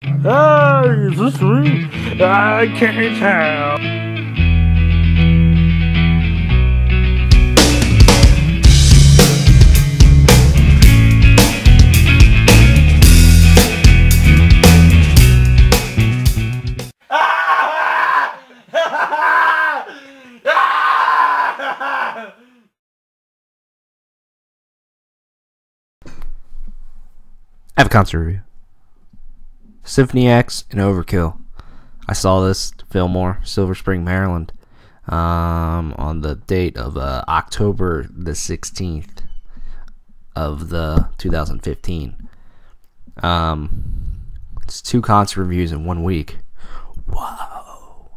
Hey, is this me? I can't tell. I have a concert review. Symphony X and Overkill. I saw this at Fillmore, Silver Spring, Maryland, on the date of October the 16th of the 2015. It's 2 concert reviews in 1 week. Whoa.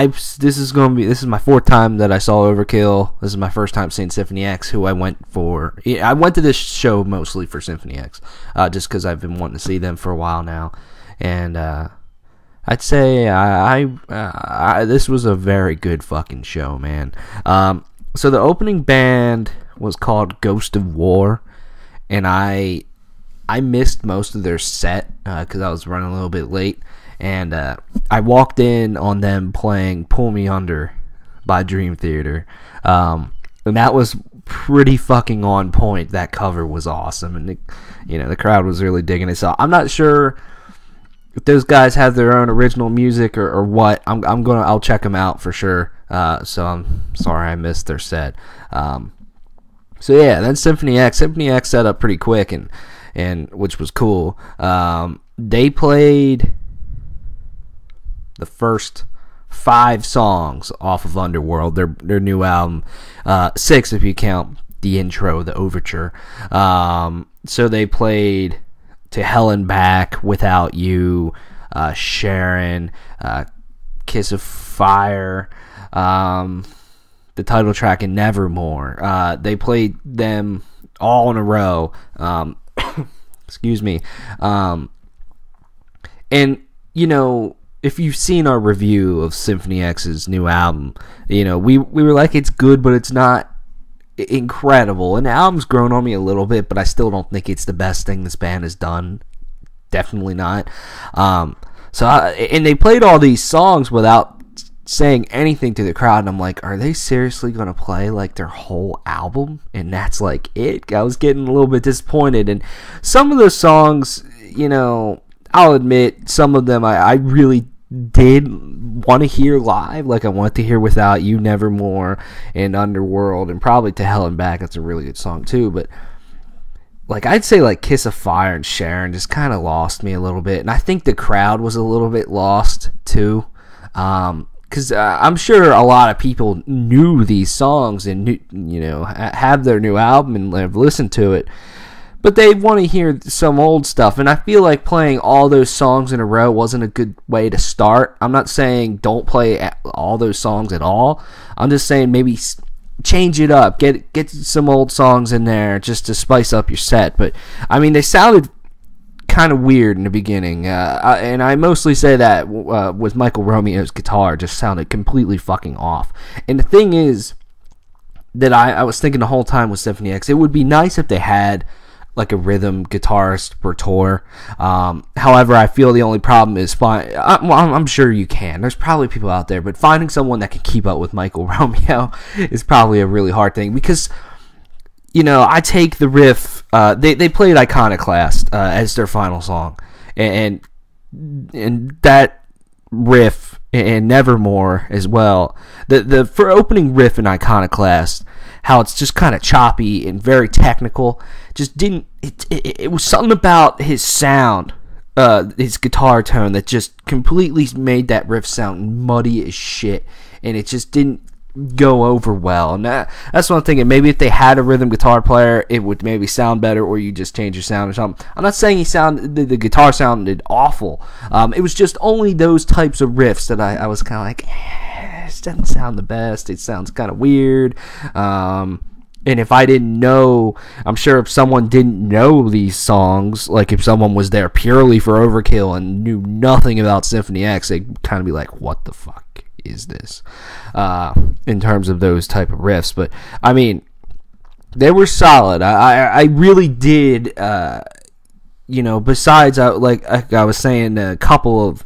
This is my 4th time that I saw Overkill. This is my first time seeing Symphony X, who I went for. I went to this show mostly for Symphony X, just because I've been wanting to see them for a while now, and I'd say this was a very good fucking show, man. So the opening band was called Ghost of War, and I missed most of their set because I was running a little bit late. And I walked in on them playing Pull Me Under by Dream Theater. And that was pretty fucking on point. That cover was awesome. And, the crowd was really digging it. So I'm not sure if those guys have their own original music or what. I'll check them out for sure. So I'm sorry I missed their set. So yeah, then Symphony X. Symphony X set up pretty quick, and which was cool. They played the first 5 songs off of Underworld, their new album, 6 if you count the intro, the overture. So they played To Hell and Back, Without You, Sharon, Kiss of Fire, the title track, and Nevermore. They played them all in a row. Excuse me. And, if you've seen our review of Symphony X's new album, we were like, it's good, but it's not incredible. And the album's grown on me a little bit, but I still don't think it's the best thing this band has done. Definitely not. And they played all these songs without saying anything to the crowd, and I'm like, are they seriously going to play like their whole album? And that's like it. I was getting a little bit disappointed. And some of those songs, I'll admit, some of them I really did want to hear live. Like, I want to hear Without You, Nevermore, and Underworld, and probably To Hell and Back. That's a really good song too. But I'd say Kiss of Fire and Sharon just kind of lost me a little bit. And I think the crowd was a little bit lost too. Because I'm sure a lot of people knew these songs and have their new album and have listened to it. But they want to hear some old stuff, and I feel like playing all those songs in a row wasn't a good way to start. I'm not saying don't play all those songs at all. I'm just saying maybe change it up, get some old songs in there just to spice up your set. But I mean, they sounded kind of weird in the beginning, and I mostly say that with Michael Romeo's guitar just sounded completely fucking off. And the thing is that I was thinking the whole time with Symphony X, it would be nice if they had a rhythm guitarist per tour. However, I feel the only problem is I'm sure you can. There's probably people out there, but finding someone that can keep up with Michael Romeo is probably a really hard thing, because I take the riff. They played Iconoclast as their final song, and that riff and Nevermore as well. The for opening riff in Iconoclast, how it's just kind of choppy and very technical, just didn't. It was something about his sound, his guitar tone, that just completely made that riff sound muddy as shit, and it just didn't go over well. And that's what I'm thinking. Maybe if they had a rhythm guitar player, it would maybe sound better, or you just change your sound or something. I'm not saying the guitar sounded awful. It was just only those types of riffs that I was kind of like, this doesn't sound the best. It sounds kind of weird. And if I didn't know, I'm sure if someone didn't know these songs, like if someone was there purely for Overkill and knew nothing about Symphony X, they'd kind of be like, what the fuck is this? In terms of those type of riffs. But, I mean, they were solid. I really did besides like I was saying, a couple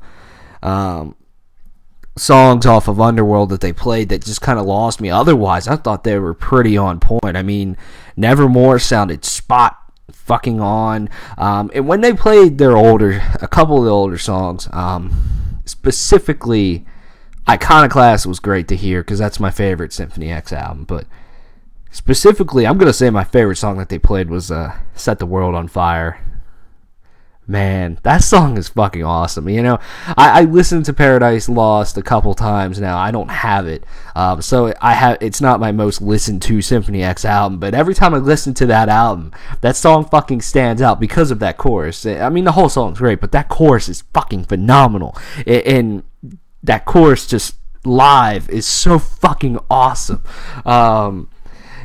of songs off of Underworld that they played that just kind of lost me. Otherwise, I thought they were pretty on point. I mean, Nevermore sounded spot fucking on. And when they played a couple of the older songs, specifically Iconoclast was great to hear because that's my favorite Symphony X album. But specifically, I'm going to say my favorite song that they played was Set the World on Fire. Man, that song is fucking awesome. I listened to Paradise Lost a couple times now. I don't have it, so it's not my most listened to Symphony X album. But every time I listen to that album, that song fucking stands out because of that chorus. I mean, the whole song's great, but that chorus is fucking phenomenal. And that chorus just live is so fucking awesome.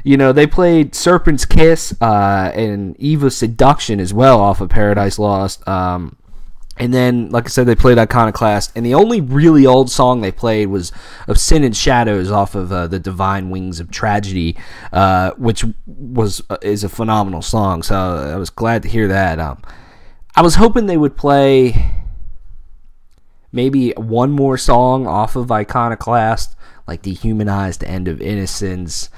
They played Serpent's Kiss and Eva's Seduction as well off of Paradise Lost. And then, like I said, they played Iconoclast. And the only really old song they played was of Sin and Shadows off of the Divine Wings of Tragedy, which is a phenomenal song. So I was glad to hear that. I was hoping they would play maybe one more song off of Iconoclast, like Dehumanized, End of Innocence,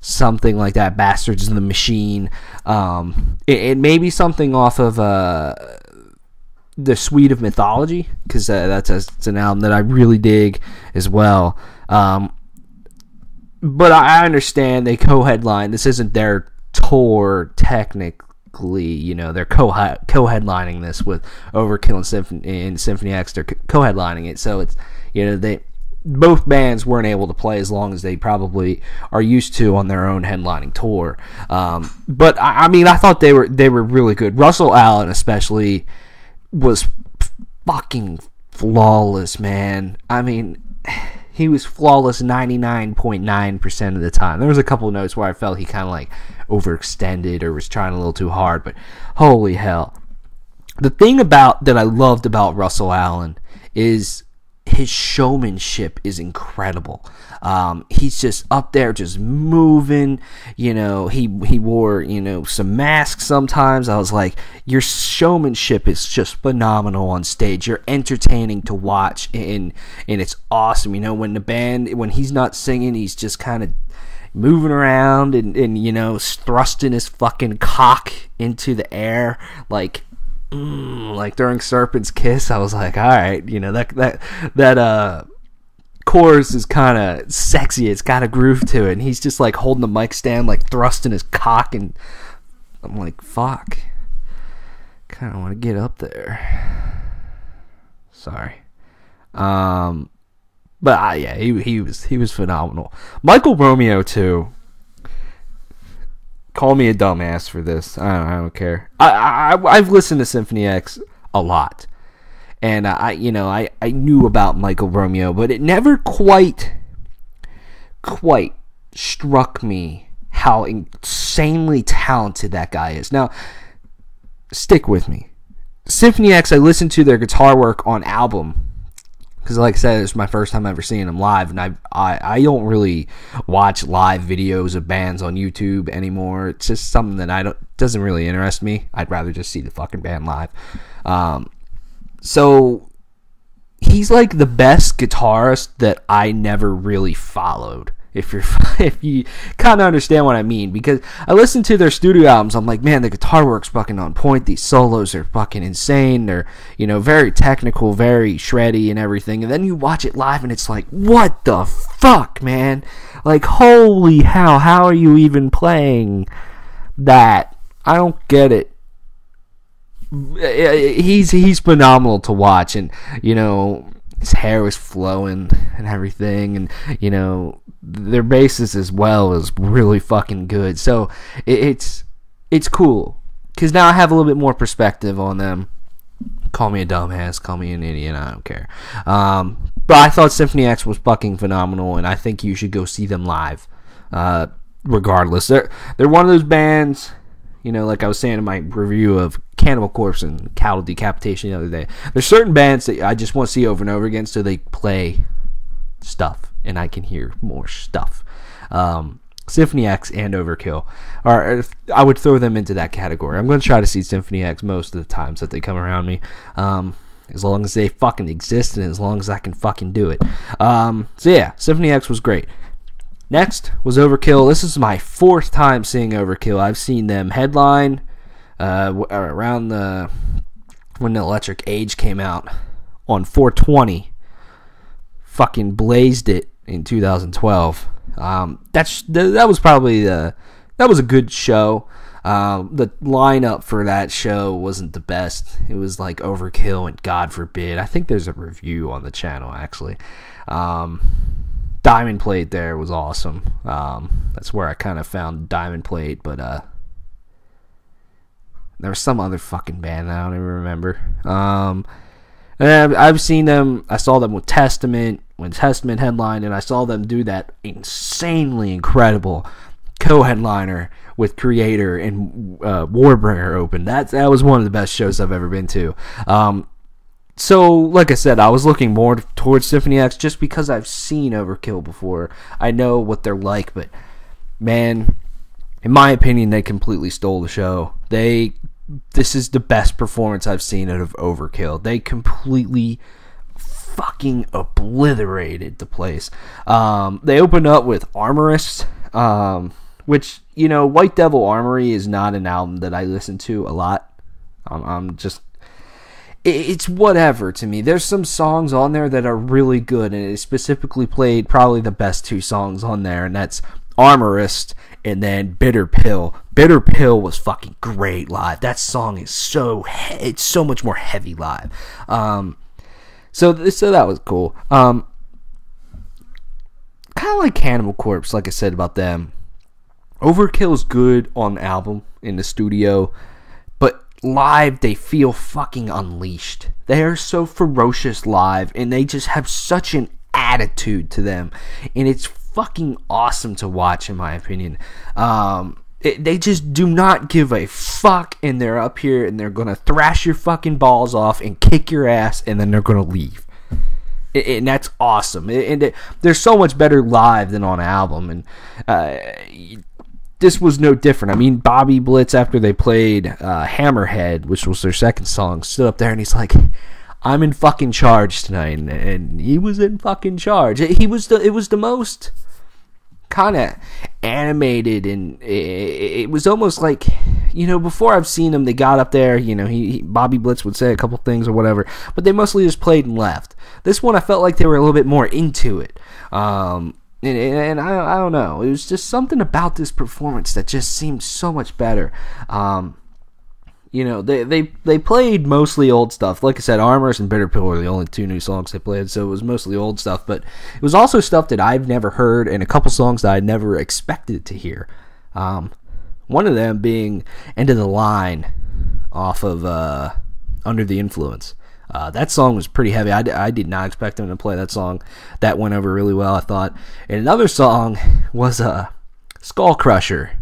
something like that, Bastards in the Machine. It may be something off of the Suite of Mythology, because it's an album that I really dig as well. But I understand they co-headline. This isn't their tour technically. They're co-headlining this with Overkill and Symphony X. They're co-headlining it, so it's both bands weren't able to play as long as they probably are used to on their own headlining tour. But I mean, I thought they were really good. Russell Allen especially was fucking flawless, man. I mean, he was flawless 99.9% of the time. There was a couple of notes where I felt he kind of like overextended or was trying a little too hard, but holy hell. The thing that I loved about Russell Allen is his showmanship is incredible. He's just up there just moving. He wore some masks sometimes. I was like, your showmanship is just phenomenal on stage. You're entertaining to watch, and it's awesome. When he's not singing, he's just kind of moving around and thrusting his fucking cock into the air like during Serpent's Kiss. I was like, all right, that chorus is kind of sexy. It's got a groove to it, and he's just like holding the mic stand, like thrusting his cock, and I'm like, fuck, kind of want to get up there. Sorry. But yeah, he was phenomenal. Michael Romeo too. Call me a dumbass for this. I don't care. I've listened to Symphony X a lot, and I knew about Michael Romeo, but it never quite struck me how insanely talented that guy is. Now, stick with me. Symphony X, I listened to their guitar work on album, because like I said, it's my first time ever seeing them live, and I don't really watch live videos of bands on YouTube anymore. It's just something that doesn't really interest me. I'd rather just see the fucking band live. So he's like the best guitarist that I never really followed. If you kind of understand what I mean, because I listened to their studio albums, I'm like, man, the guitar work's fucking on point. These solos are fucking insane. They're very technical, very shreddy and everything. And then you watch it live, and it's like, what the fuck, man? Like, holy hell, how are you even playing that? I don't get it. He's phenomenal to watch, and his hair was flowing and everything, and their basses as well is really fucking good. So it's cool, because now I have a little bit more perspective on them. Call me a dumbass, call me an idiot, I don't care. But I thought Symphony X was fucking phenomenal, and I think you should go see them live. Regardless, they're one of those bands. Like I was saying in my review of Cannibal Corpse and Cattle Decapitation the other day, there's certain bands that I just want to see over and over again, so they play stuff and I can hear more stuff. Symphony X and Overkill. Or I would throw them into that category. I'm going to try to see Symphony X most of the times that they come around me. As long as they fucking exist and as long as I can fucking do it. So yeah, Symphony X was great. Next was Overkill. This is my 4th time seeing Overkill. I've seen them headline around when the Electric Age came out on 420. Fucking blazed it in 2012. That was probably that was a good show. The lineup for that show wasn't the best. It was like Overkill and God Forbid. I think there's a review on the channel, actually. Diamond Plate there was awesome. That's where I kind of found Diamond Plate, but there was some other fucking band I don't even remember. And I've seen them. I saw them with Testament when Testament headlined, and I saw them do that insanely incredible co-headliner with Creator and Warbringer open. That was one of the best shows I've ever been to. So, like I said, I was looking more towards Symphony X just because I've seen Overkill before. I know what they're like, but man, in my opinion, they completely stole the show. This is the best performance I've seen out of Overkill. They completely fucking obliterated the place. They opened up with Armorist, which, you know, White Devil Armory is not an album that I listen to a lot. It's whatever to me. There's some songs on there that are really good, and it specifically played probably the best 2 songs on there, and that's Armorist and then Bitter Pill. Bitter Pill was fucking great live. That song is it's so much more heavy live. So that was cool. Kind of like Cannibal Corpse, like I said about them. Overkill is good on the album in the studio, but live they feel fucking unleashed. They are so ferocious live, and they just have such an attitude to them, and it's fucking awesome to watch, in my opinion. They just do not give a fuck, and they're up here and they're gonna thrash your fucking balls off and kick your ass, and then they're gonna leave. And that's awesome. And they're so much better live than on album, and this was no different. I mean, Bobby Blitz, after they played Hammerhead, which was their second song, stood up there and he's like, I'm in fucking charge tonight, and he was in fucking charge. It was the most kind of animated, and it was almost like, you know, before I've seen him, they got up there, you know, Bobby Blitz would say a couple things or whatever, but they mostly just played and left. This one, I felt like they were a little bit more into it. And I don't know. It was just something about this performance that just seemed so much better. You know, they played mostly old stuff. Like I said, Armors and Bitter Pill were the only 2 new songs they played, so it was mostly old stuff. But it was also stuff that I've never heard, and a couple songs that I never expected to hear. One of them being End of the Line off of Under the Influence. That song was pretty heavy. I did not expect them to play that song. That went over really well, I thought. And another song was Skull Crusher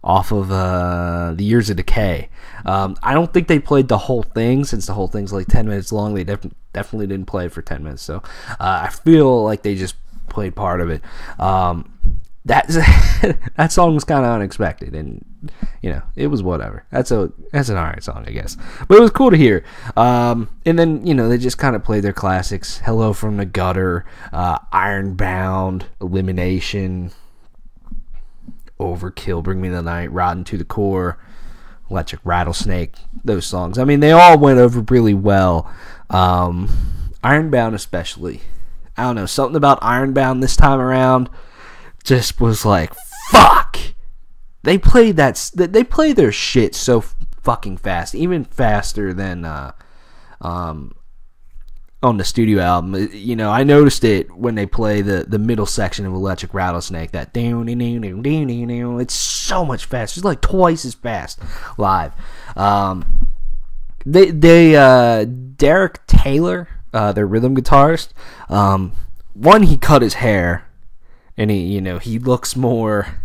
off of The Years of Decay. I don't think they played the whole thing, since the whole thing's like 10 minutes long. They definitely didn't play it for 10 minutes. So I feel like they just played part of it. That song was kind of unexpected, and you know, it was whatever. That's an alright song, I guess, but it was cool to hear. And then, you know, they just kind of played their classics: Hello from the Gutter, Ironbound, Elimination, Overkill, Bring Me the Night, Rotten to the Core, Electric Rattlesnake. Those songs, I mean, they all went over really well. Ironbound especially. I don't know, something about Ironbound this time around just was like, fuck. They played their shit so fucking fast, even faster than on the studio album. You know, I noticed it when they play the middle section of Electric Rattlesnake. That it's so much faster. It's like twice as fast live. Derek Taylor, their rhythm guitarist, he cut his hair. And he looks more,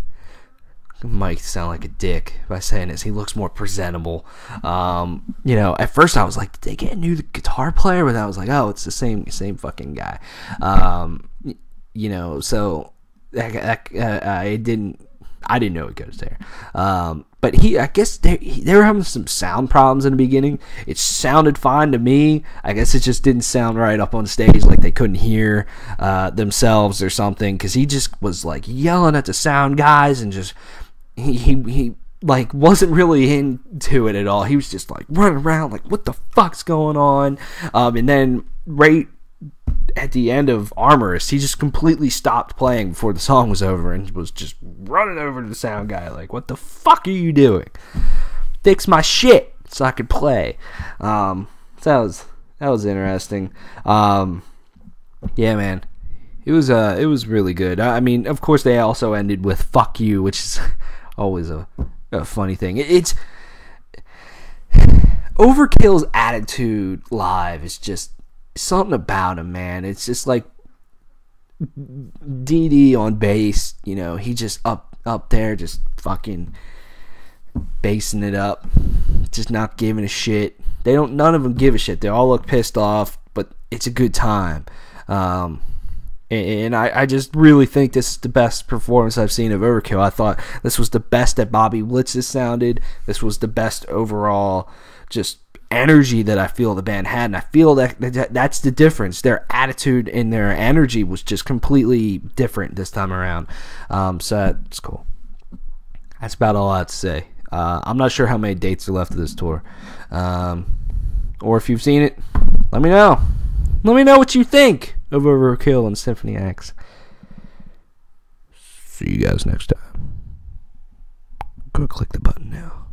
might sound like a dick by saying this, he looks more presentable. At first I was like, did they get a new guitar player? But I was like, oh, it's the same fucking guy. So I didn't know it goes there. But I guess they were having some sound problems in the beginning. It sounded fine to me. I guess it just didn't sound right up on stage, like they couldn't hear themselves or something, because he just was like yelling at the sound guys, and just he like wasn't really into it at all. He was just like running around like, what the fuck's going on? And then right at the end of Armorist, he just completely stopped playing before the song was over and was just running over to the sound guy like, what the fuck are you doing? Fix my shit so I could play. So that was interesting. Yeah, man. It was really good. I mean, of course they also ended with fuck you, which is always a funny thing. It's Overkill's attitude live is just something about him, man. It's just like DD on bass, you know, he just up there just fucking bassing it up, just not giving a shit. None of them give a shit. They all look pissed off, but it's a good time. And I just really think this is the best performance I've seen of Overkill. I thought this was the best that Bobby Blitz's sounded. This was the best overall just energy that I feel the band had, and I feel that's the difference. Their attitude and their energy was just completely different this time around. So that's cool. That's about all I have to say. I'm not sure how many dates are left of this tour, or if you've seen it, let me know. Let me know what you think of Overkill and Symphony X. See you guys next time. Go click the button now.